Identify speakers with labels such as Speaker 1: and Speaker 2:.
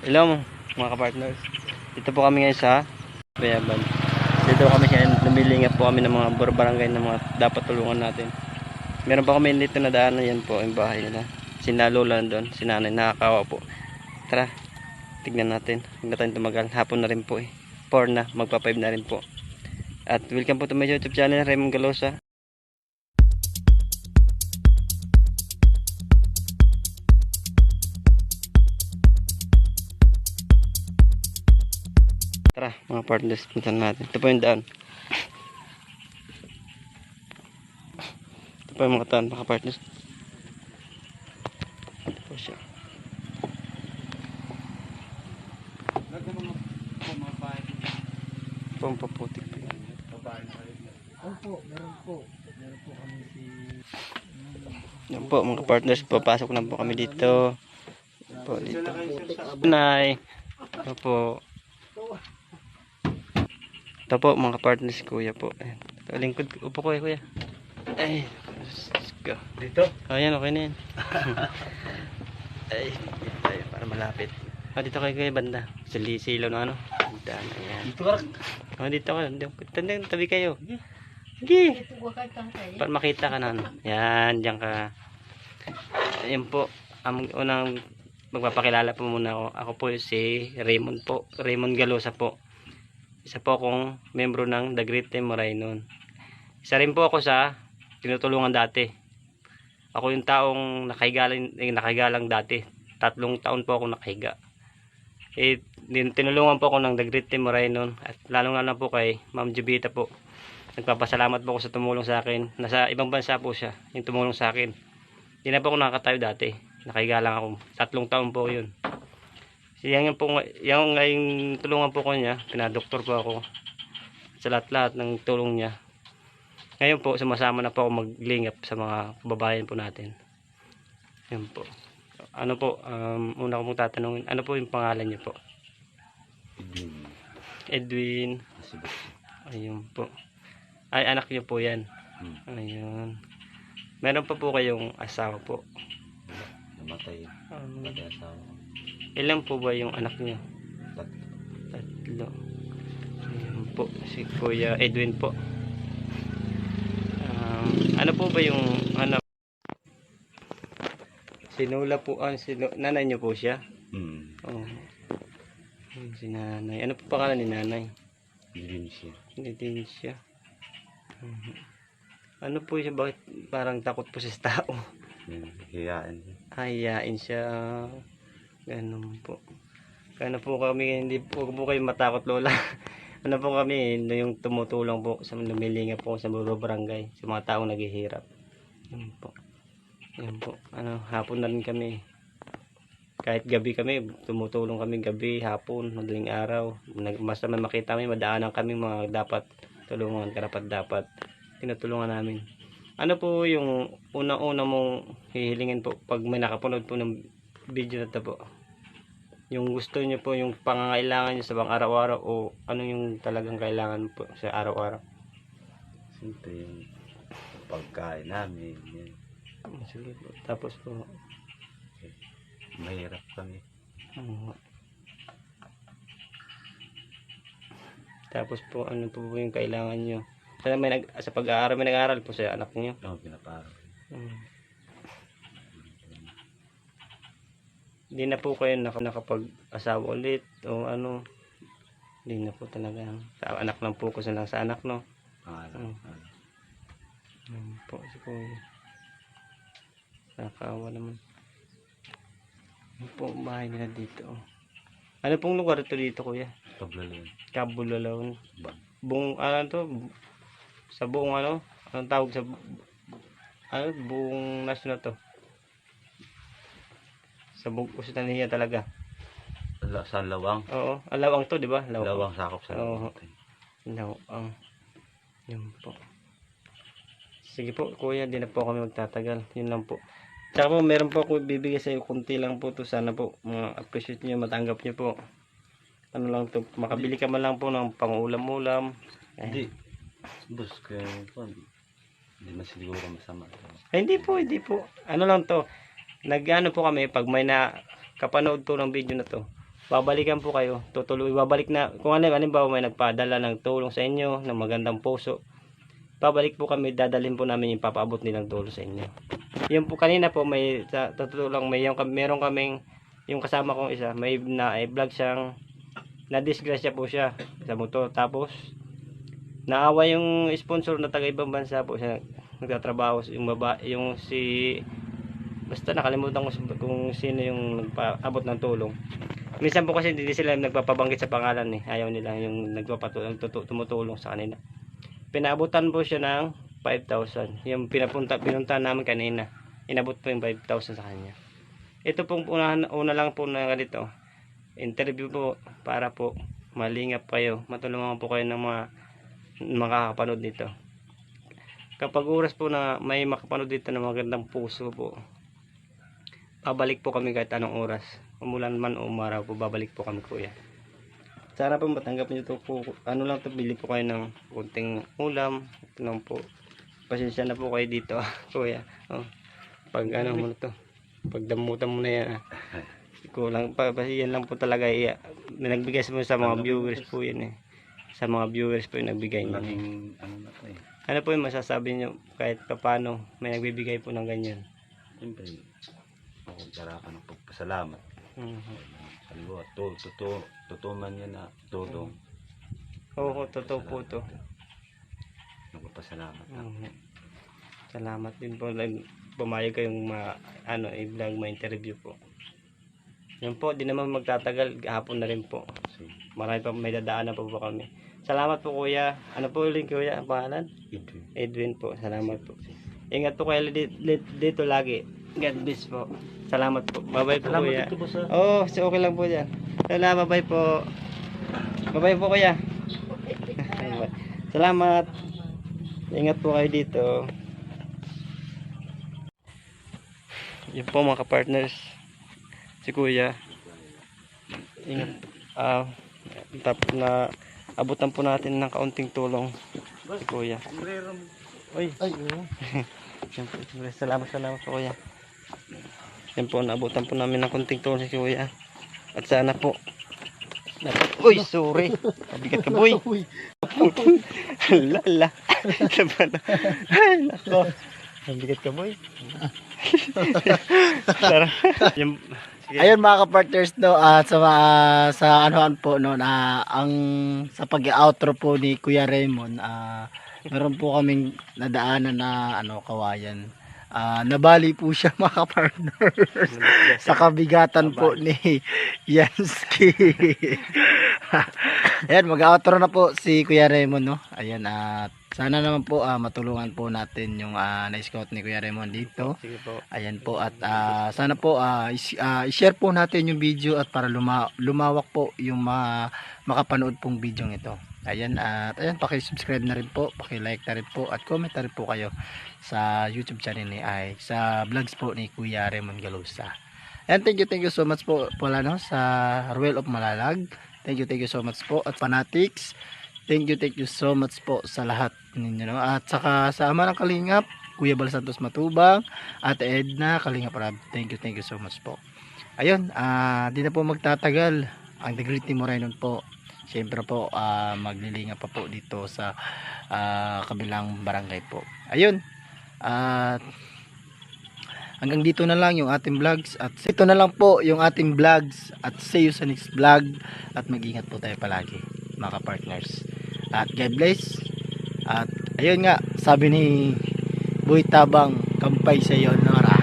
Speaker 1: Hello mga kapartners. Dito po kami ngayon sa Bayaban. Dito kami ngayon, lumilingap po kami ng mga barangay na mga dapat tulungan natin. Meron pa kami dito na daanan, yan po yung bahay nila. Sinalola doon, sinanay, nakakawa po. Tara, tignan natin. Huwag na tayong tumagal. Hapon na rin po eh. 4 na, magpa 5 na rin po. At welcome po to my YouTube channel, Raymond Galosa. Tara mga partners, puntan natin. Ito po yung daan. Ito po yung mga daan mga partners. Ito po siya. Ito ang paputik po yan.
Speaker 2: Opo, meron po. Meron po kami si...
Speaker 1: Yan po mga partners, papasok na po kami dito. Po dito. Nay. Ito po. Ito po mga partners, kuya po. Ayan. Ito, lingkod. Upo ko kuya. Ay. Let's go.
Speaker 2: Dito?
Speaker 1: Ayan, okay na yan. Ay, dito tayo para malapit. Dito kayo kuya banda. Silaw na ano. Daan, ayan.
Speaker 2: Dito ka.
Speaker 1: Dito ka. Tandang tabi kayo. Sige. Para makita ka na ano. Yan, diyan ka. Ayan po. Ang unang magpapakilala po muna ako. Ako po si Raymond po. Raymond Galosa po. Isa po akong membro ng The Great Team Morainon. Isa rin po ako sa tinutulungan dati. Ako yung taong nakahigalang dati. 3 taon po ako nakahiga. Tinulungan po ako ng The Great Team Morainon. At lalong lalo po kay Ma'am Jubita po. Nagpapasalamat po ako sa tumulong sa akin. Nasa ibang bansa po siya yung tumulong sa akin. Hindi na po ako nakakatayo dati. Nakahiga lang ako. 3 taon po yun. Yung tulungan po ko niya, pinadoktor po ako sa lahat-lahat ng tulong niya. Ngayon po, sumasama na po ako maglingap sa mga kababayan po natin. Yan po. Ano po, una ko mong tatanungin, ano po yung pangalan niyo po? Edwin. Ayun po. Ay, anak niyo po yan. Ayun. Meron pa po kayong asawa po?
Speaker 2: Namatay. Namatay asawa.
Speaker 1: Ilan po ba yung anak niyo? 3. Ayun po, si Kuya Edwin po. Ano po ba yung ano? Sinula po nanay niyo po siya? Oh. Si nanay. Ano po pangalan ni nanay? Lidensya. Ano po siya? Bakit parang takot po siya sa tao? Hiyain siya. Ganun po. Kaya po kami, hindi po kayo matakot lola. Ano po kami, yung tumutulong po sa lumilingap po sa buro barangay, sa mga taong naghihirap. Yan po. Yan po. Hapon na rin kami. Kahit gabi kami, tumutulong kami gabi, hapon, madaling araw. Basta man makita kami, madaanan kami mga dapat tulungan, karapat dapat. Tinutulungan namin. Ano po yung unang-una mong hihilingin po pag may nakapanood po ng video na ito po? Yung gusto niyo po, yung pangangailangan niyo sa bang araw-araw o ano yung talagang kailangan po sa araw-araw?
Speaker 2: Siyempre yung pagkain namin. Yan.
Speaker 1: Sige po. Tapos po,
Speaker 2: Mahirap kami.
Speaker 1: Tapos po, ano po yung kailangan niyo? Sa pag-aaral, may nag-aaral po sa anak niyo?
Speaker 2: Oo, pinaparal.
Speaker 1: Hindi na po kayo nakapag-asawa ulit o ano? Hindi na po talaga. Sa anak lang po, kasi lang sa anak, no? Po, si Kuya. Nakakawa naman. Ano po ang bahay nila dito? Ano pong lugar ito dito, Kuya? Kabulalaon. Ano to? Sa buong ano? Anong tawag sa buong national to? Sa buong Kusitania talaga.
Speaker 2: Sa Lawang.
Speaker 1: Oo, Lawang to, di ba?
Speaker 2: Lawang sakop sa
Speaker 1: Lawang. Lawang. Yun po. Sige po, Kuya, di na po kami magtatagal. Yun lang po. Tsaka po, meron po ako bibigay sa iyo, kunti lang po to. Sana po, appreciate niyo, matanggap niyo po. Ano lang to, makabili ka man lang po ng pang-ulam-ulam.
Speaker 2: Hindi. Bus, kaya hindi man siguro masama.
Speaker 1: Hindi po, hindi po. Ano lang to, nag-ano po kami, pag may nakapanood po ng video na to, babalikan po kayo. Tutuloy, babalik na, kung ano, ba may nagpadala ng tulong sa inyo, ng magandang puso, babalik po kami, dadalhin po namin yung papaabot nilang tulong sa inyo. Yung po kanina po, may, sa totoo lang, meron kaming, yung kasama kong isa, may vlog siyang, na-disgrasya po siya sa motor. Tapos, naawa yung sponsor na taga ibang bansa po siya, nagtatrabaho, yung si, basta nakalimutan ko kung sino yung nagpaabot ng tulong. Minsan po kasi hindi sila nagpapabanggit sa pangalan ayaw nila yung tumutulong sa kanila. Pinaabutan po siya ng 5,000. Yung pinunta namin kanina, inabot po yung 5,000 sa kanya. Ito pong una lang po na ganito, interview po para po malingap kayo, matulungan po kayo ng mga makakapanood dito. Kapag oras po na may makapanood dito ng magandang puso po, babalik po kami kahit anong oras. Umulan man o umaraw po, babalik po kami, kuya. Sana po matanggap niyo to po. Ano lang to, bili po kayo ng kunting ulam. Ito lang po. Pasensya na po kayo dito, kuya. Oh. Pag ano mo na to, pagdamutan mo na yan. Kulang pa, yan lang po talaga. Nagbigay mo sa mga viewers po yan Sa mga viewers po yung nagbigay niyo. Ano po yung masasabi niyo kahit paano may nagbibigay po ng ganyan?
Speaker 2: Siyempre, ako para ka ng pagpasalamat. Halimbawa, totoo man yan na tulong.
Speaker 1: Oo, totoo po to.
Speaker 2: Nagpapasalamat.
Speaker 1: Salamat din po. Pumayag kayong i-vlog, ma-interview po. Yan po, di naman magtatagal. Hapon na rin po. Marami pa, may dadaanan po kami. Salamat po, kuya. Ano po ulit, kuya? Ang pangalan? Edwin po. Salamat po. Ingat po kayo dito lagi. God bless po. Salamat po. Bye-bye po, kuya. Oo, okay lang po dyan. Salamat, bye po. Bye-bye po, kuya. Salamat. Ingat po kayo dito. Yun po mga kapartners. Si kuya. Ingat. Tapos na abutan po natin ng kaunting tulong. Si kuya. Uy.
Speaker 3: Ay, oo.
Speaker 1: Salamat po, kuya. Yan po, naabutan po namin ng kunting tulong si kuya. At sana po. Uy, sorry. Mabigat ka, boy. Lala. Ay, nako. Mabigat ka, boy.
Speaker 3: Ayun mga ka-partners, no, at sa anuhan po no, ang sa pag-outro po ni Kuya Raymond, meron po kaming nadaanan na kawayan. Nabali po siya mga ka-partners sa kabigatan po ni Yansky. Ayan, mag-outro na po si Kuya Raymond, no. Ayan, at sana naman po matulungan po natin yung na-scout ni Kuya Raymond dito.
Speaker 1: Sige po.
Speaker 3: Ayan po, at sana po i-share po natin yung video at para lumawak po yung makapanood pong video ito. Ayan, at ayan, paki-subscribe na rin po, paki-like na rin po, at comment na rin po kayo sa YouTube channel sa vlogs po ni Kuya Raymond Galusa. And thank you so much po pala, no, sa Ruel of Malalag. Thank you so much po, at Fanatics. Thank you so much po sa lahat ninyo, no? At saka sa ama ng Kalingap, Kuya Bal Santos Matubang, at Edna Kalingap Rab. Thank you so much po. Ayun, di na po magtatagal. Ang The Great Team Moreno po, siyempre po maglilinga pa po dito sa kabilang barangay po. Ayun, at hanggang dito na lang yung ating vlogs, at ito na lang po yung ating vlogs, at see you sa next vlog, at mag-ingat po tayo palagi mga partners, at God bless. At ayun nga, sabi ni Boy Tabang, kampay sa iyo, Nora.